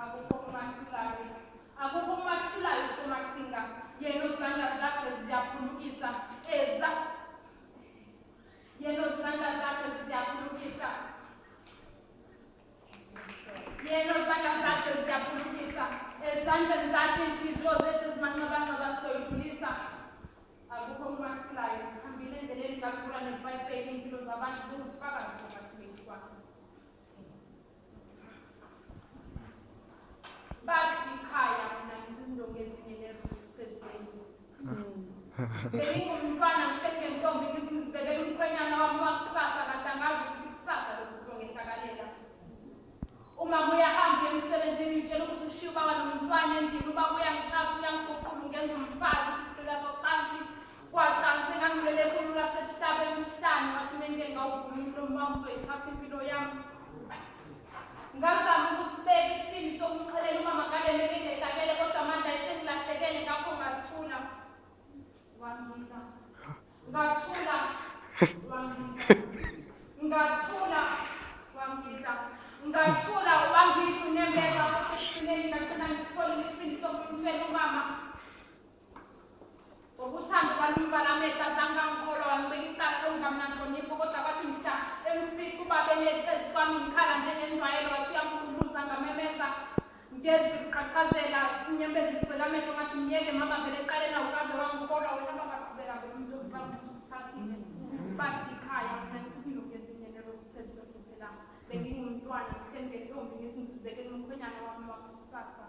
akukho umahlulayo. Akukho umahlulayo somaxinga. Yena uzandla zakhe ziyaphulukisa. Yena uzandla zakhe ziyaphulukisa. Yena uzandla zakhe ziyaphulukisa. Ezandleni zakhe inhliziyo zethu ezimanqabanga basoyidlulisa. Akukho umahlulayo. Hambile endleleni kakhulu nebhayibheli impilo zabantu zingufakazi bokuphila kwakhe. Bathi ikhaya mina ngizindonga ezinye president. Bengingumntwana ngithethe ntombi ngithi ngisibekele umkhwenyana wami wakusasa kanti angazi ukuthi kusasa lokhu kuzongenzakalela. Uma uyahamba emsebenzini ngitshela ukuthi ushiya ubaba nomntwana endlini, ubaba uyangithatha uyangigoqula ungenza umfazi isicelo socansi kwacansi ngangilele khulu lasesihlaba emhlane wathi mengeke ngawuvula umlomo wami uzoyithatha impilo yami. Ngazama ukusibeka isibindi sokumxelela umama ngale meke ngehlakele kodwa manje ayisengilahlekele ngakho ngathula. Wangila. Ngathula. Wangila. Ngathula. Wangila. Ngathula wangila unyembeza eshineni ngakho ngisolile isibindi sokumxelela umama. Ngokuthanda kwalimbalameta zangangikholwa wangibeka icala longamnandi ngonipho kodwa bathi mhla emfika ubabeleli phezu kwami ngikhala njengenjwayelo wathi uyamkhuluza ngamemeza ngezi uqaqazela unyembeza isibheka amehlo ngathi mnyeke mama vele eqaleni awukaze wangikholwa wena baqhubeka ngomuntu ozibamthathile. Bathi ikhaya mina ngisizindonga ezinye nelokhu phezu kwempela bengingumntwana ngihleli ngentombi ngithi ngisibekele umkhwenyana wami wakusasa.